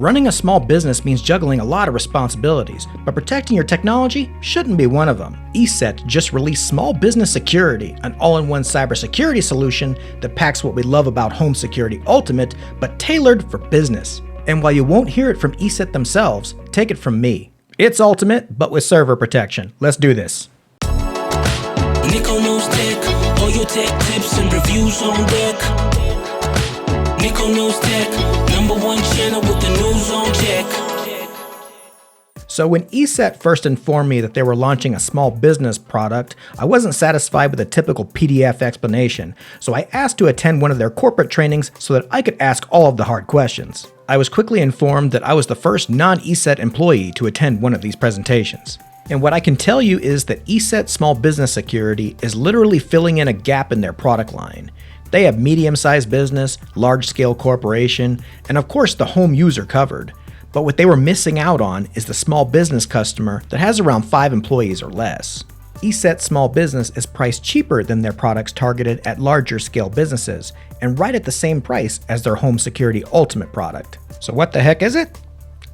Running a small business means juggling a lot of responsibilities, but protecting your technology shouldn't be one of them. ESET just released Small Business Security, an all-in-one cybersecurity solution that packs what we love about home security ultimate, but tailored for business. And while you won't hear it from ESET themselves, take it from me. It's ultimate, but with server protection. Let's do this. Nico Knows Tech, all your tech tips and reviews on deck. Nico Knows Tech, #1 channel with the news on check. So when ESET first informed me that they were launching a small business product, I wasn't satisfied with a typical PDF explanation, so I asked to attend one of their corporate trainings so that I could ask all of the hard questions. I was quickly informed that I was the first non-ESET employee to attend one of these presentations. And what I can tell you is that ESET Small Business Security is literally filling in a gap in their product line. They have medium-sized business, large-scale corporation, and of course the home user covered. But what they were missing out on is the small business customer that has around 5 employees or less. ESET Small Business is priced cheaper than their products targeted at larger scale businesses, and right at the same price as their Home Security Ultimate product. So what the heck is it?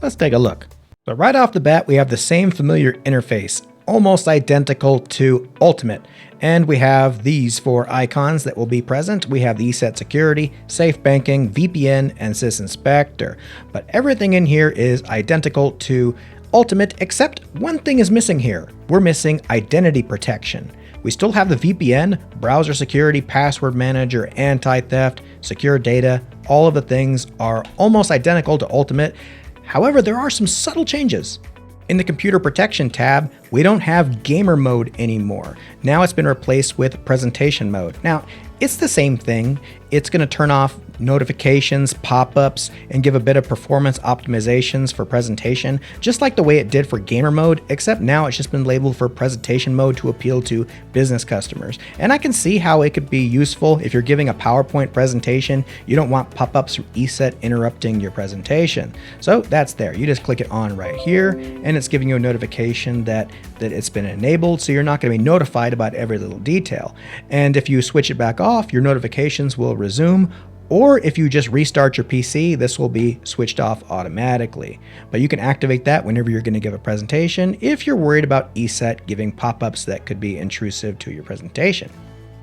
Let's take a look. So right off the bat, we have the same familiar interface, almost identical to Ultimate. And we have these 4 icons that will be present. We have the ESET Security, Safe Banking, VPN, and Sys Inspector. But everything in here is identical to Ultimate, except one thing is missing here. We're missing identity protection. We still have the VPN, browser security, password manager, anti-theft, secure data. All of the things are almost identical to Ultimate. However, there are some subtle changes. In the Computer Protection tab, we don't have Gamer Mode anymore. Now it's been replaced with Presentation Mode. Now, it's the same thing. It's going to turn off notifications, pop-ups, and give a bit of performance optimizations for presentation, just like the way it did for Gamer Mode, except now it's just been labeled for Presentation Mode to appeal to business customers. And I can see how it could be useful if you're giving a PowerPoint presentation. You don't want pop-ups from ESET interrupting your presentation. So that's there. You just click it on right here, and it's giving you a notification that it's been enabled, so you're not going to be notified about every little detail. And if you switch it back off, your notifications will resume. Or if you just restart your PC, this will be switched off automatically. But you can activate that whenever you're going to give a presentation if you're worried about ESET giving pop-ups that could be intrusive to your presentation.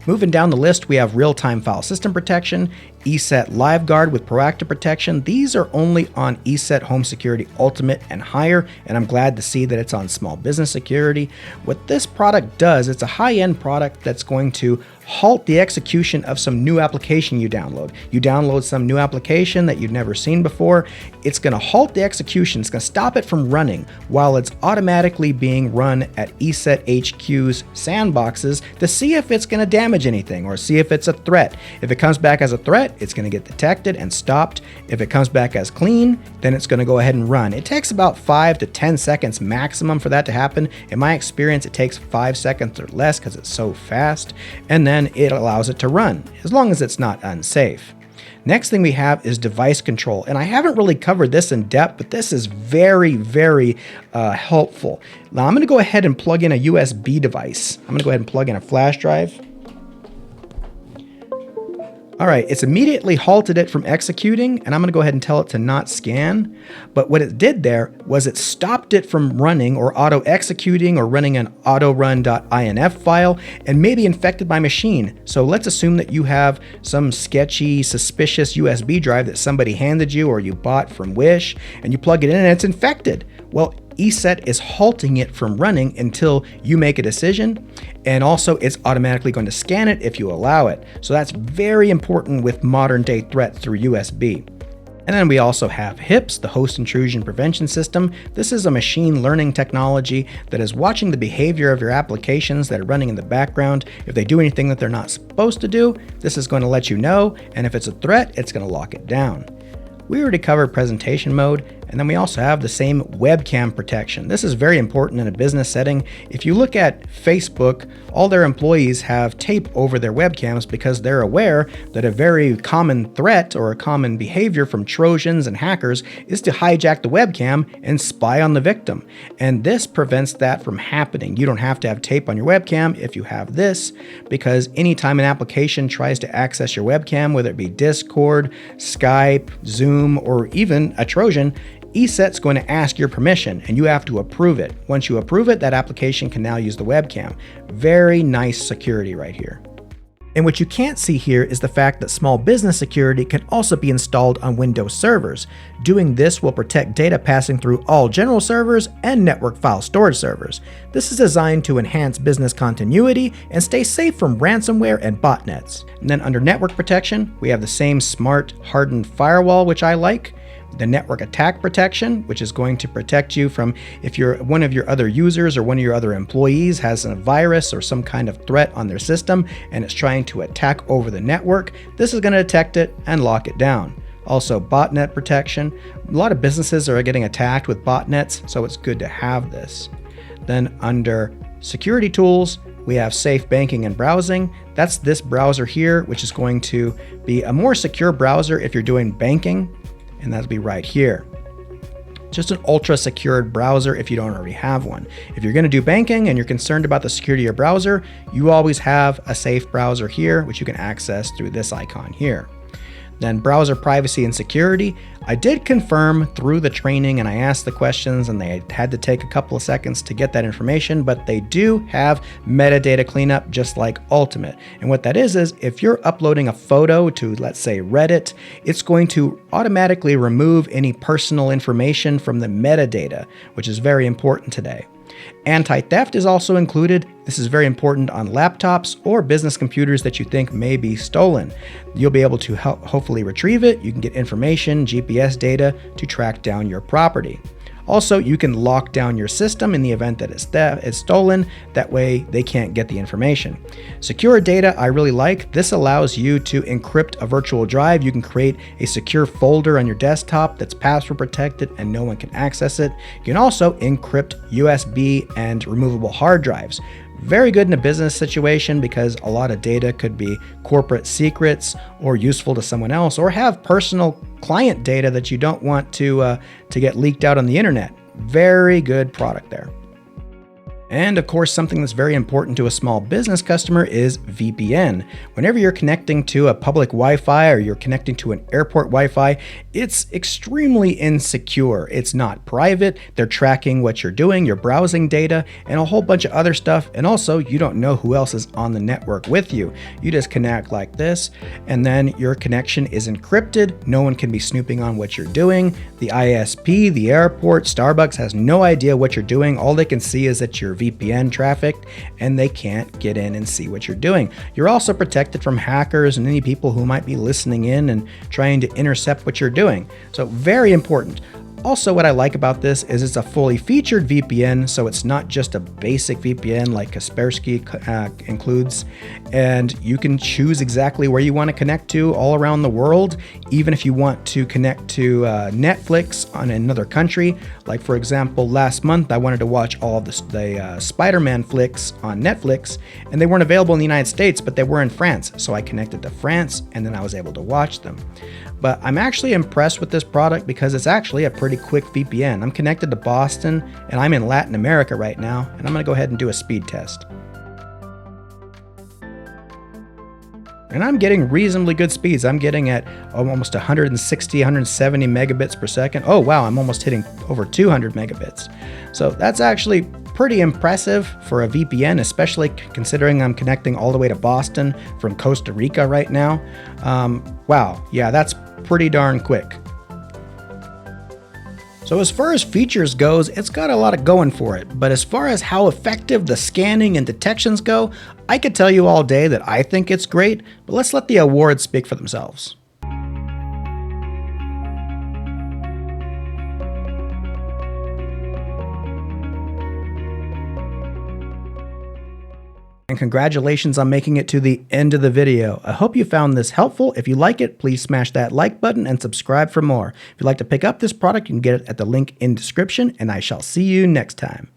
Moving down the list, we have real-time file system protection, ESET LiveGuard with proactive protection. These are only on ESET Home Security Ultimate and higher, and I'm glad to see that it's on Small Business Security. What this product does, it's a high-end product that's going to halt the execution of some new application you download. You download some new application that you've never seen before, it's going to halt the execution, it's going to stop it from running while it's automatically being run at ESET HQ's sandboxes to see if it's going to damage anything or see if it's a threat. If it comes back as a threat, it's going to get detected and stopped. If it comes back as clean, then it's going to go ahead and run. It takes about 5 to 10 seconds maximum for that to happen. In my experience, it takes 5 seconds or less because it's so fast. And then it allows it to run, as long as it's not unsafe. Next thing we have is device control. And I haven't really covered this in depth, but this is very, very helpful. Now I'm going to go ahead and plug in a USB device. I'm going to go ahead and plug in a flash drive. All right, it's immediately halted it from executing, and I'm going to go ahead and tell it to not scan. But what it did there was it stopped it from running or auto-executing or running an autorun.inf file and maybe infected my machine. So let's assume that you have some sketchy, suspicious USB drive that somebody handed you or you bought from Wish, and you plug it in and it's infected. Well, ESET is halting it from running until you make a decision, and also it's automatically going to scan it if you allow it. So that's very important with modern day threats through USB. And then we also have HIPS, the Host Intrusion Prevention System. This is a machine learning technology that is watching the behavior of your applications that are running in the background. If they do anything that they're not supposed to do, this is going to let you know, and if it's a threat, it's going to lock it down. We already covered presentation mode, and then we also have the same webcam protection. This is very important in a business setting. If you look at Facebook, all their employees have tape over their webcams because they're aware that a very common threat or a common behavior from Trojans and hackers is to hijack the webcam and spy on the victim. And this prevents that from happening. You don't have to have tape on your webcam if you have this, because anytime an application tries to access your webcam, whether it be Discord, Skype, Zoom, or even a Trojan, ESET's going to ask your permission and you have to approve it. Once you approve it, that application can now use the webcam. Very nice security right here. And what you can't see here is the fact that Small Business Security can also be installed on Windows servers. Doing this will protect data passing through all general servers and network file storage servers. This is designed to enhance business continuity and stay safe from ransomware and botnets. And then under network protection, we have the same smart hardened firewall, which I like. The network attack protection, which is going to protect you from if one of your other users or one of your other employees has a virus or some kind of threat on their system and it's trying to attack over the network, this is going to detect it and lock it down. Also botnet protection. A lot of businesses are getting attacked with botnets, so it's good to have this. Then under security tools, we have safe banking and browsing. That's this browser here, which is going to be a more secure browser if you're doing banking. And that'll be right here. Just an ultra secured browser if you don't already have one. If you're going to do banking and you're concerned about the security of your browser, you always have a safe browser here, which you can access through this icon here. Then browser privacy and security. I did confirm through the training and I asked the questions and they had to take a couple of seconds to get that information, but they do have metadata cleanup just like Ultimate. And what that is if you're uploading a photo to, let's say, Reddit, it's going to automatically remove any personal information from the metadata, which is very important today. Anti-theft is also included. This is very important on laptops or business computers that you think may be stolen. You'll be able to hopefully retrieve it. You can get information, GPS data to track down your property. Also, you can lock down your system in the event that it's stolen. That way they can't get the information. Secure data, I really like. This allows you to encrypt a virtual drive. You can create a secure folder on your desktop that's password protected and no one can access it. You can also encrypt USB and removable hard drives. Very good in a business situation because a lot of data could be corporate secrets or useful to someone else or have personal client data that you don't want to get leaked out on the internet. Very good product there. And of course, something that's very important to a small business customer is VPN. Whenever you're connecting to a public Wi-Fi or you're connecting to an airport Wi-Fi, it's extremely insecure. It's not private. They're tracking what you're doing, your browsing data, and a whole bunch of other stuff. And also, you don't know who else is on the network with you. You just connect like this, and then your connection is encrypted. No one can be snooping on what you're doing. The ISP, the airport, Starbucks has no idea what you're doing. All they can see is that you're VPN trafficked and they can't get in and see what you're doing. You're also protected from hackers and any people who might be listening in and trying to intercept what you're doing. So very important. Also, what I like about this is it's a fully featured VPN, so it's not just a basic VPN like Kaspersky includes, and you can choose exactly where you want to connect to all around the world, even if you want to connect to Netflix on another country. Like for example, last month I wanted to watch all of the Spider-Man flicks on Netflix, and they weren't available in the United States, but they were in France, so I connected to France, and then I was able to watch them. But I'm actually impressed with this product because it's actually a pretty quick VPN. I'm connected to Boston and I'm in Latin America right now, and I'm going to go ahead and do a speed test. And I'm getting reasonably good speeds. I'm getting at almost 160, 170 megabits per second. Oh wow, I'm almost hitting over 200 megabits. So that's actually pretty impressive for a VPN, especially considering I'm connecting all the way to Boston from Costa Rica right now. Wow, yeah, that's pretty darn quick. So as far as features goes, it's got a lot of going for it, but as far as how effective the scanning and detections go, I could tell you all day that I think it's great, but let's let the awards speak for themselves. And congratulations on making it to the end of the video. I hope you found this helpful. If you like it, please smash that like button and subscribe for more. If you'd like to pick up this product, you can get it at the link in description, and I shall see you next time.